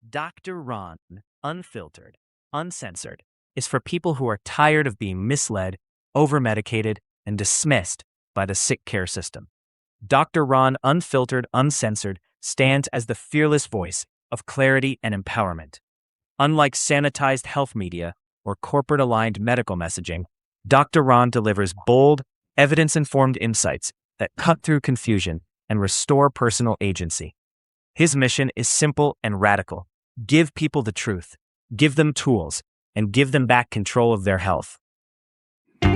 Dr. Ron, Unfiltered, Uncensored, is for people who are tired of being misled, over-medicated, and dismissed by the sick care system. Dr. Ron, Unfiltered, Uncensored, stands as the fearless voice of clarity and empowerment. Unlike sanitized health media or corporate-aligned medical messaging, Dr. Ron delivers bold, evidence-informed insights that cut through confusion and restore personal agency. His mission is simple and radical. Give people the truth, give them tools, and give them back control of their health. Yo,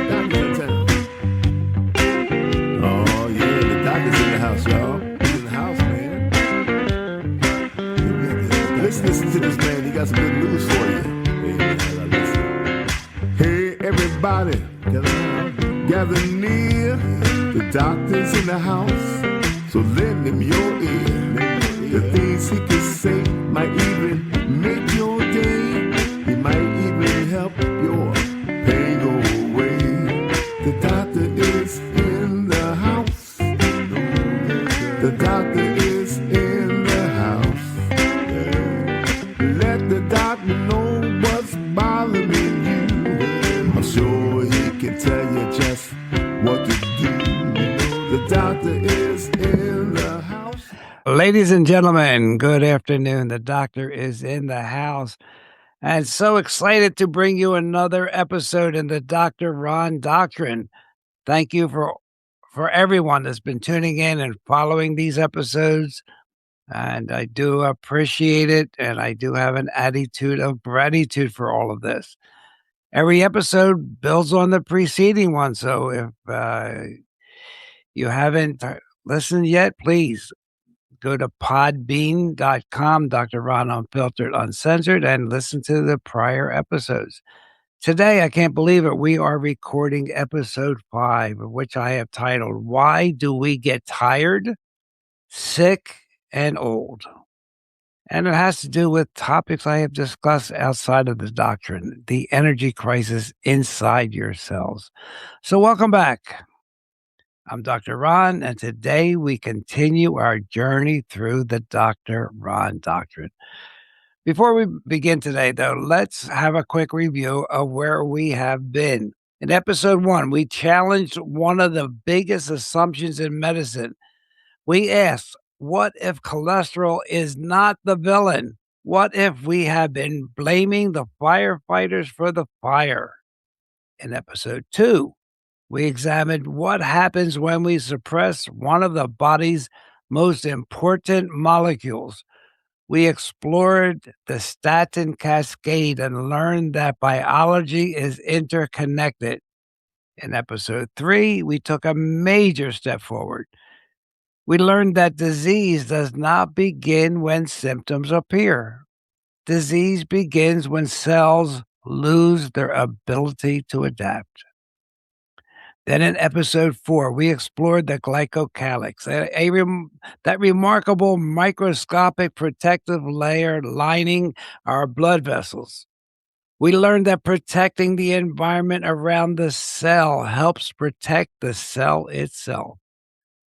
doctor's in town. Oh yeah, the doctor's in the house, y'all. He's in the house, man. Listen to this man. He got some good news for you. Hey, everybody, gather near. The doctor's in the house, so lend him your ear. The things he can say might even make your day. He might even help your pain go away. The doctor is in the house. The doctor is in the house. Let the doctor know what's bothering you. I'm sure he can tell you just what to do. The doctor is in the house. Ladies and gentlemen, good afternoon. The doctor is in the house. And so excited to bring you another episode in the Dr. Ron Doctrine. Thank you for everyone that's been tuning in and following these episodes. And I do appreciate it. And I do have an attitude of gratitude for all of this. Every episode builds on the preceding one. So if you haven't listened yet, please go to podbean.com, Dr. Ron Unfiltered, Uncensored, and listen to the prior episodes. Today, I can't believe it, we are recording episode 5, which I have titled, Why Do We Get Tired, Sick, and Old? And it has to do with topics I have discussed outside of the doctrine, the energy crisis inside your cells. So welcome back. I'm Dr. Ron, and today we continue our journey through the Dr. Ron Doctrine. Before we begin today, though, let's have a quick review of where we have been. In episode 1, we challenged one of the biggest assumptions in medicine. We asked, what if cholesterol is not the villain? What if we have been blaming the firefighters for the fire? In episode 2, we examined what happens when we suppress one of the body's most important molecules. We explored the statin cascade and learned that biology is interconnected. In episode 3, we took a major step forward. We learned that disease does not begin when symptoms appear. Disease begins when cells lose their ability to adapt. Then in episode 4, we explored the glycocalyx, that remarkable microscopic protective layer lining our blood vessels. We learned that protecting the environment around the cell helps protect the cell itself.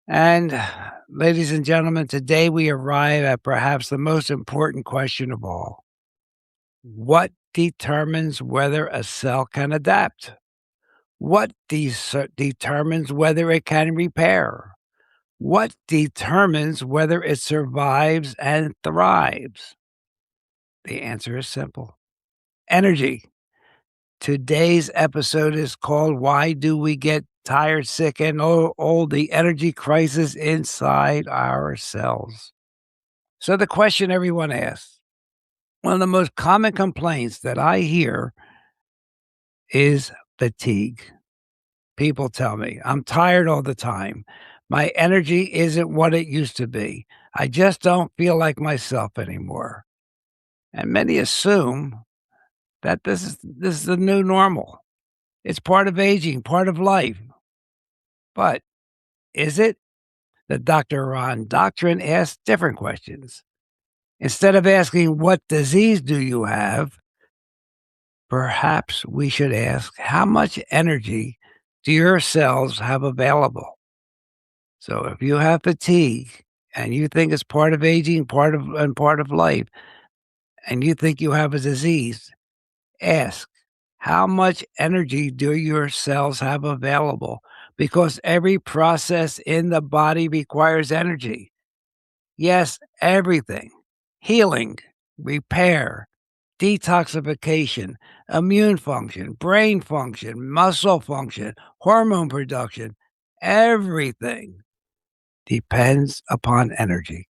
And ladies and gentlemen, today we arrive at perhaps the most important question of all. What determines whether a cell can adapt? What determines whether it can repair? What determines whether it survives and thrives? The answer is simple. Energy. Today's episode is called Why Do We Get Tired, Sick, and Old? The energy crisis inside our cells. So the question everyone asks, one of the most common complaints that I hear is fatigue. People tell me, I'm tired all the time. My energy isn't what it used to be. I just don't feel like myself anymore. And many assume that this is the new normal. It's part of aging, part of life. But is it? The Dr. Ron Doctrine asks different questions. Instead of asking, what disease do you have? Perhaps we should ask, how much energy do your cells have available? So if you have fatigue, and you think it's part of aging, part of life, and you think you have a disease, ask, how much energy do your cells have available? Because every process in the body requires energy. Yes, everything. Healing, repair, detoxification, immune function, brain function, muscle function, hormone production, everything depends upon energy.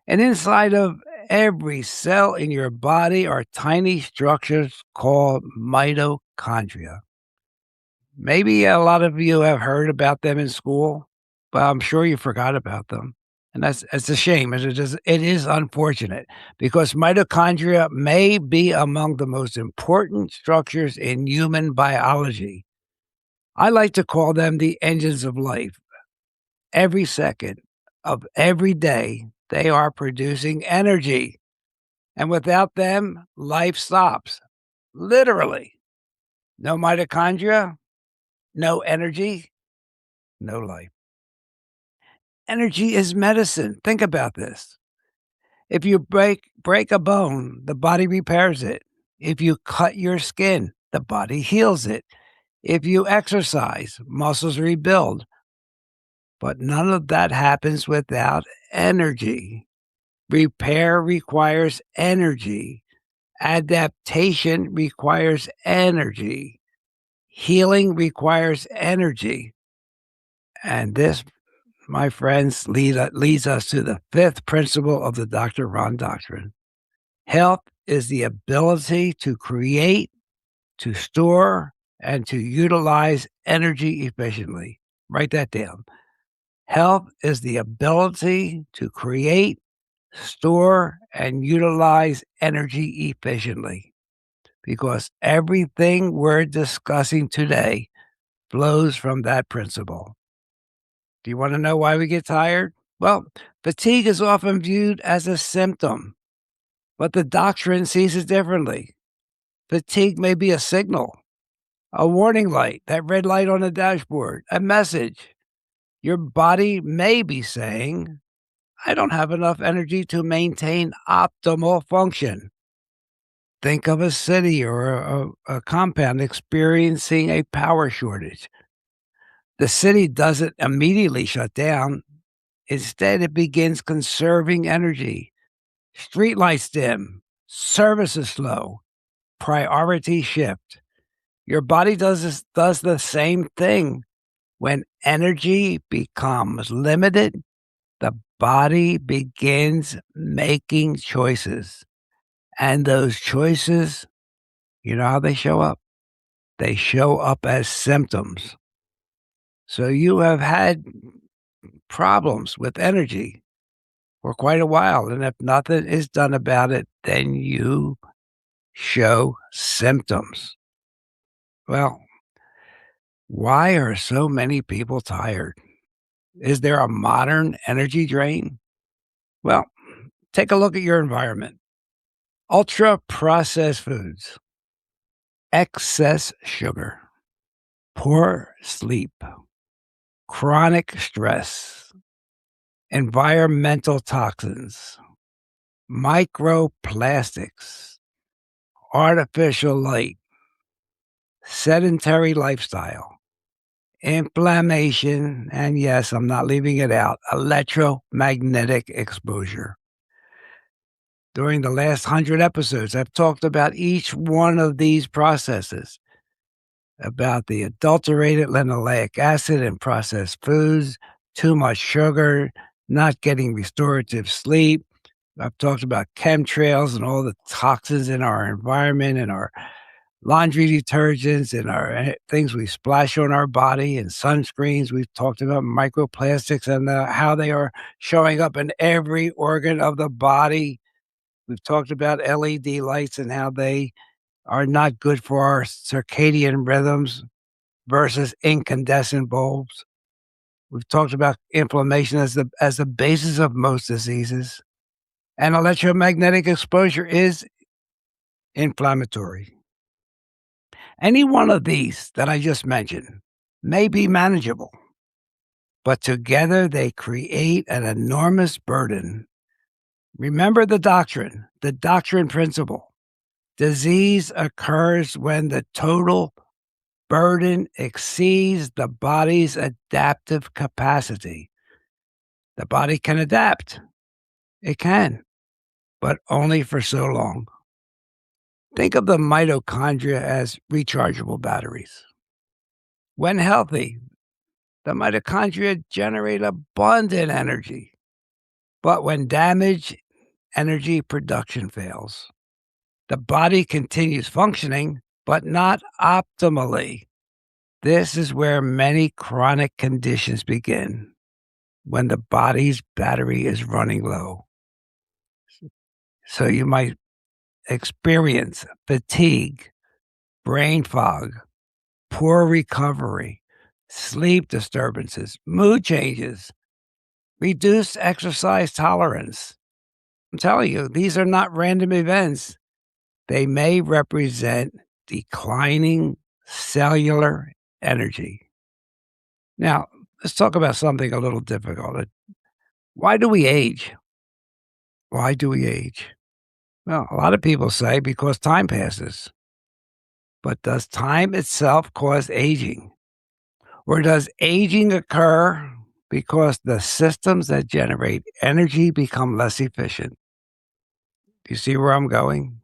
And inside of every cell in your body are tiny structures called mitochondria. Maybe a lot of you have heard about them in school, but I'm sure you forgot about them. And it's a shame. It is unfortunate because mitochondria may be among the most important structures in human biology. I like to call them the engines of life. Every second of every day, they are producing energy. And without them, life stops. Literally. No mitochondria, no energy, no life. Energy is medicine. Think about this. If you break a bone, the body repairs it. If you cut your skin, the body heals it. If you exercise, muscles rebuild. But none of that happens without energy. Repair requires energy. Adaptation requires energy. Healing requires energy. And this, my friends, leads us to the fifth principle of the Dr. Ron Doctrine. Health is the ability to create, to store, and to utilize energy efficiently. Write that down. Health is the ability to create, store, and utilize energy efficiently, because everything we're discussing today flows from that principle. Do you want to know why we get tired? Well, fatigue is often viewed as a symptom, but the doctrine sees it differently. Fatigue may be a signal, a warning light, that red light on the dashboard, a message. Your body may be saying, I don't have enough energy to maintain optimal function. Think of a city or a compound experiencing a power shortage. The city doesn't immediately shut down. Instead, it begins conserving energy. Streetlights dim, service is slow, priorities shift. Your body does the same thing. When energy becomes limited, the body begins making choices. And those choices, you know how they show up? They show up as symptoms. So you have had problems with energy for quite a while. And if nothing is done about it, then you show symptoms. Well, why are so many people tired? Is there a modern energy drain? Well, take a look at your environment. Ultra processed foods, excess sugar, poor sleep, chronic stress, environmental toxins, microplastics, artificial light, sedentary lifestyle, inflammation, and yes, I'm not leaving it out, electromagnetic exposure. During the last 100 episodes, I've talked about each one of these processes, about the adulterated linoleic acid in processed foods, too much sugar, not getting restorative sleep. I've talked about chemtrails and all the toxins in our environment and our laundry detergents and our things we splash on our body and sunscreens. We've talked about microplastics and how they are showing up in every organ of the body. We've talked about LED lights and how they are not good for our circadian rhythms versus incandescent bulbs. We've talked about inflammation as the basis of most diseases. And electromagnetic exposure is inflammatory. Any one of these that I just mentioned may be manageable. but together they create an enormous burden. Remember the doctrine principle. Disease occurs when the total burden exceeds the body's adaptive capacity. The body can adapt. It can, but only for so long. Think of the mitochondria as rechargeable batteries. When healthy, the mitochondria generate abundant energy. But when damaged, energy production fails. The body continues functioning, but not optimally. This is where many chronic conditions begin, when the body's battery is running low. So you might experience fatigue, brain fog, poor recovery, sleep disturbances, mood changes, reduced exercise tolerance. I'm telling you, these are not random events. They may represent declining cellular energy. Now, let's talk about something a little difficult. Why do we age? Why do we age? Well, a lot of people say because time passes. But does time itself cause aging? Or does aging occur because the systems that generate energy become less efficient? Do you see where I'm going?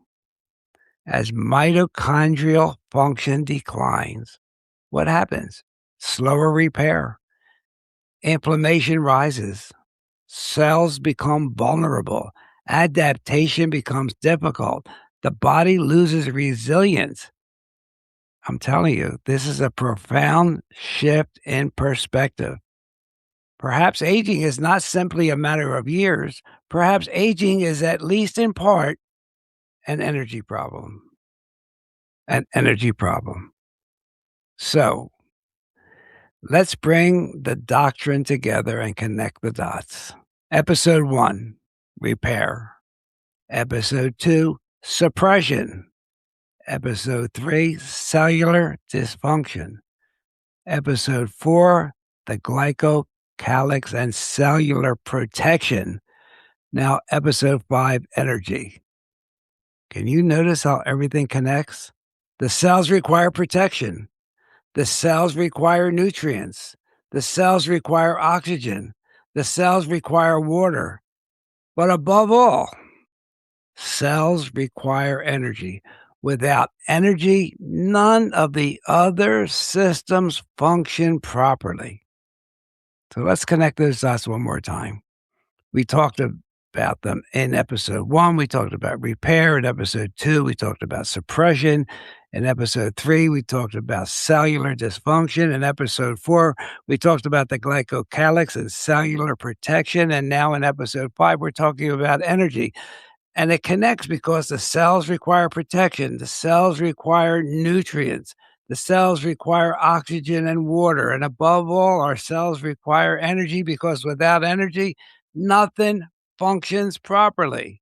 As mitochondrial function declines, what happens? Slower repair. Inflammation rises. Cells become vulnerable. Adaptation becomes difficult. The body loses resilience. I'm telling you, this is a profound shift in perspective. Perhaps aging is not simply a matter of years. Perhaps aging is, at least in part, an energy problem. An energy problem. So let's bring the doctrine together and connect the dots. Episode 1, repair. Episode 2, suppression. Episode 3, cellular dysfunction. Episode 4, the glycocalyx and cellular protection. Now, episode 5, energy. Can you notice how everything connects? The cells require protection. The cells require nutrients. The cells require oxygen. The cells require water. But above all, cells require energy. Without energy, none of the other systems function properly. So let's connect those dots one more time. We talked about them in episode 1. We talked about repair. In episode 2, we talked about suppression. In episode 3, we talked about cellular dysfunction. In episode 4, we talked about the glycocalyx and cellular protection. And now in episode 5, we're talking about energy. And it connects because the cells require protection. The cells require nutrients. The cells require oxygen and water. And above all, our cells require energy because without energy, nothing functions properly.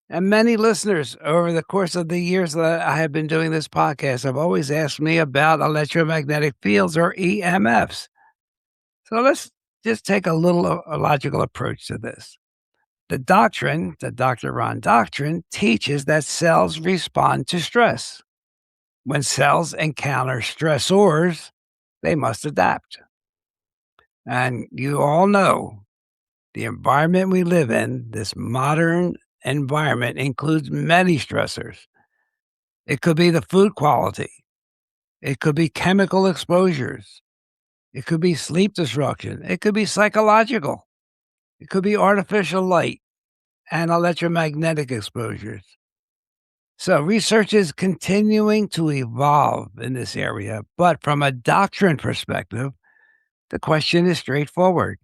And many listeners over the course of the years that I have been doing this podcast have always asked me about electromagnetic fields, or EMFs. So let's just take a little logical approach to this. The doctrine, the Dr. Ron Doctrine, teaches that cells respond to stress. When cells encounter stressors, they must adapt. And you all know the environment we live in, this modern environment, includes many stressors. It could be the food quality. It could be chemical exposures. It could be sleep disruption. It could be psychological. It could be artificial light and electromagnetic exposures. So research is continuing to evolve in this area, but from a doctrine perspective, the question is straightforward.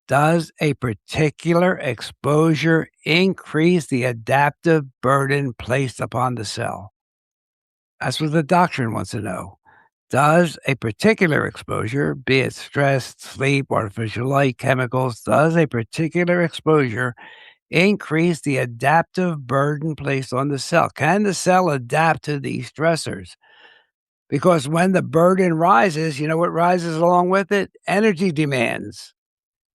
Does a particular exposure increase the adaptive burden placed upon the cell? That's what the doctrine wants to know. Does a particular exposure, be it stress, sleep, artificial light, chemicals, does a particular exposure increase the adaptive burden placed on the cell? Can the cell adapt to these stressors? Because when the burden rises, you know what rises along with it? Energy demands.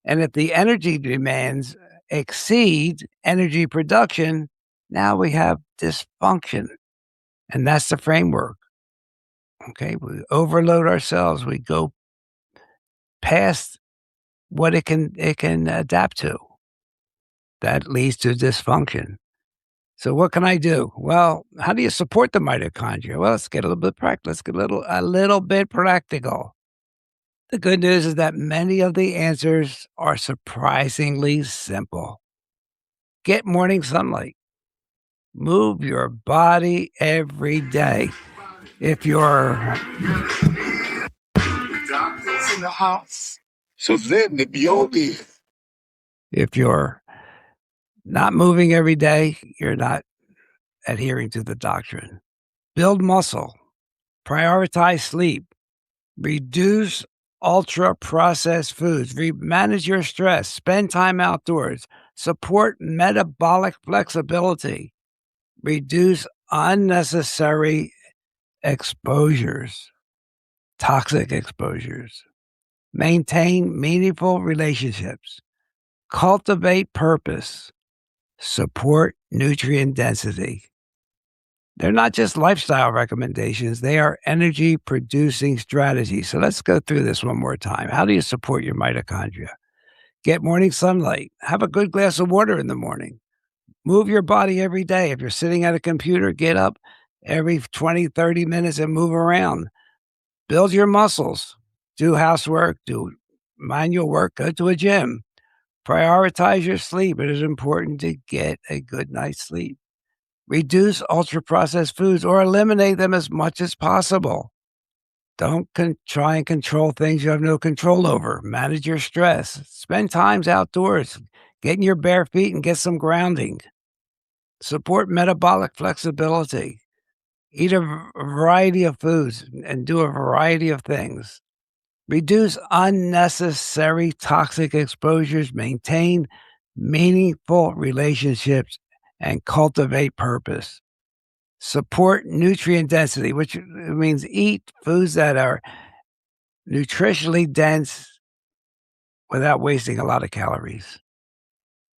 And if the energy demands exceed energy production, now we have dysfunction. And that's the framework. Okay. We overload ourselves. We go past what it can adapt to. That leads to dysfunction. So what can I do? Well, how do you support the mitochondria? Well, let's get a little bit practical. Let's get a little bit practical. The good news is that many of the answers are surprisingly simple. Get morning sunlight. Move your body every day. If you're Doctors in the house. So let it be okay. if you're not moving every day, you're not adhering to the doctrine. Build muscle. Prioritize sleep. Reduce ultra processed foods. Manage your stress. Spend time outdoors. Support metabolic flexibility. Reduce unnecessary exposures, toxic exposures. Maintain meaningful relationships. Cultivate purpose. Support nutrient density. They're not just lifestyle recommendations, they are energy producing strategies. So let's go through this one more time. How do you support your mitochondria? Get morning sunlight. Have a good glass of water in the morning. Move your body every day. If you're sitting at a computer, get up every 20, 30 minutes and move around. Build your muscles. Do housework, do manual work, go to a gym. Prioritize your sleep. It is important to get a good night's sleep. Reduce ultra-processed foods or eliminate them as much as possible. Don't try and control things you have no control over. Manage your stress. Spend times outdoors. Get in your bare feet and get some grounding. Support metabolic flexibility. Eat a variety of foods and do a variety of things. Reduce unnecessary toxic exposures. Maintain meaningful relationships and cultivate purpose. Support nutrient density, which means eat foods that are nutritionally dense without wasting a lot of calories.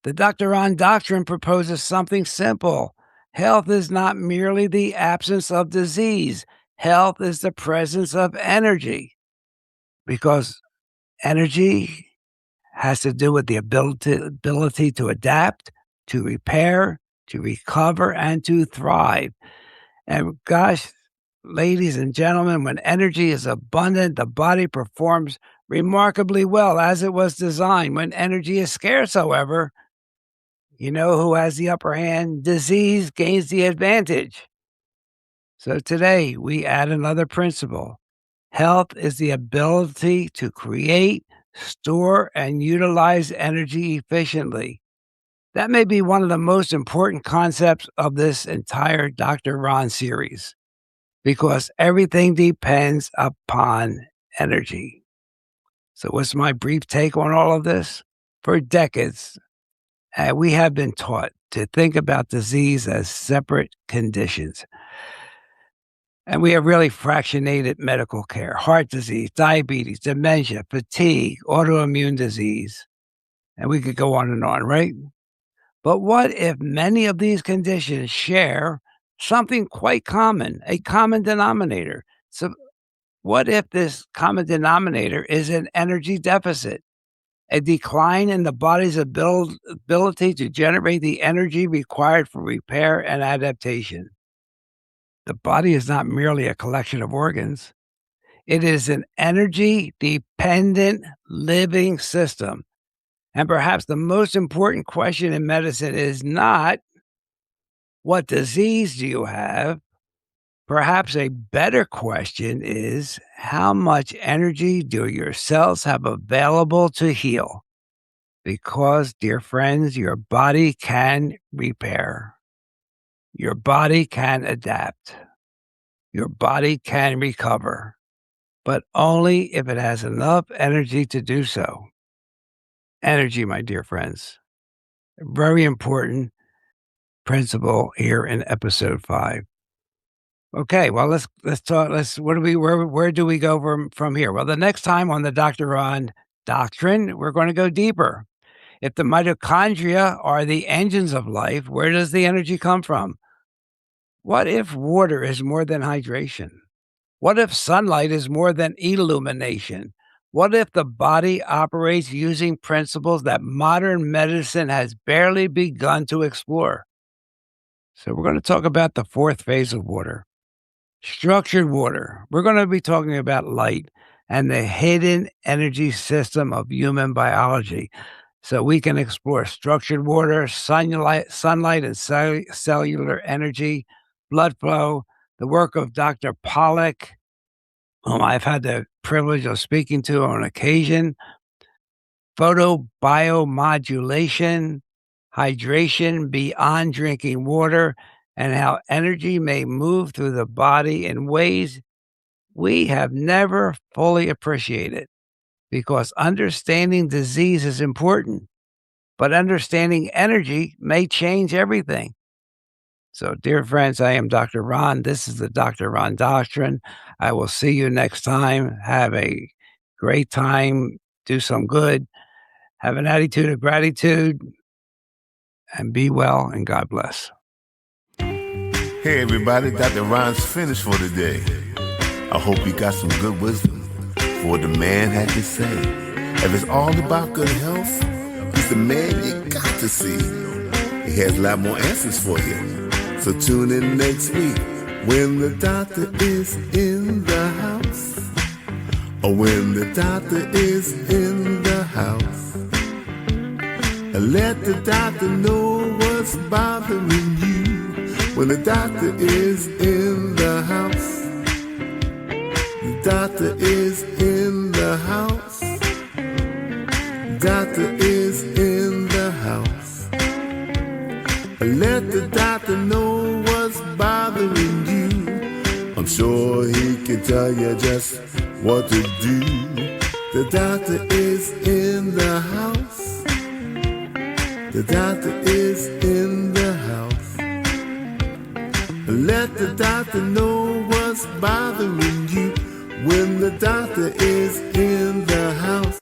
The Doctrine proposes something simple. Health is not merely the absence of disease. Health is the presence of energy, because energy has to do with the ability to adapt, to repair, to recover, and to thrive. And gosh, ladies and gentlemen, when energy is abundant, the body performs remarkably well as it was designed. When energy is scarce, however, you know who has the upper hand? Disease gains the advantage. So today we add another principle. Health is the ability to create, store, and utilize energy efficiently. That may be one of the most important concepts of this entire Dr. Ron series, because everything depends upon energy. So what's my brief take on all of this? For decades, we have been taught to think about disease as separate conditions. And we have really fractionated medical care: heart disease, diabetes, dementia, fatigue, autoimmune disease. And we could go on, right? But what if many of these conditions share something quite common, a common denominator? So what if this common denominator is an energy deficit, a decline in the body's ability to generate the energy required for repair and adaptation? The body is not merely a collection of organs. It is an energy-dependent living system. And perhaps the most important question in medicine is not, what disease do you have? Perhaps a better question is, how much energy do your cells have available to heal? Because, dear friends, your body can repair. Your body can adapt. Your body can recover, but only if it has enough energy to do so. Energy, my dear friends, a very important principle here in episode 5. Okay, well, let's talk. Where do we go from here? Well, the next time on the Dr. Ron Doctrine, we're going to go deeper. If the mitochondria are the engines of life, where does the energy come from? What if water is more than hydration? What if sunlight is more than illumination? What if the body operates using principles that modern medicine has barely begun to explore? So, we're going to talk about the fourth phase of water, structured water. We're going to be talking about light and the hidden energy system of human biology. So we can explore structured water, sunlight and cellular energy, blood flow, the work of Dr. Pollack, whom I've had the privilege of speaking to on occasion, photobiomodulation, hydration beyond drinking water, and how energy may move through the body in ways we have never fully appreciated. Because understanding disease is important, but understanding energy may change everything. So, dear friends, I am Dr. Ron. This is the Dr. Ron Doctrine. I will see you next time. Have a great time. Do some good. Have an attitude of gratitude. And be well, and God bless. Hey everybody, Dr. Ron's finished for today. I hope you got some good wisdom for what the man had to say. If it's all about good health, he's the man you got to see. He has a lot more answers for you. So tune in next week when the doctor is in the house. Or when the doctor is in the house. And let the doctor know what's bothering you. When the doctor is in the house. The doctor is in the house. Doctor is in the house. Let the doctor know what's bothering you. I'm sure he can tell you just what to do. The doctor is in the house. The doctor is in the house. Let the doctor know what's bothering you. When the doctor is in the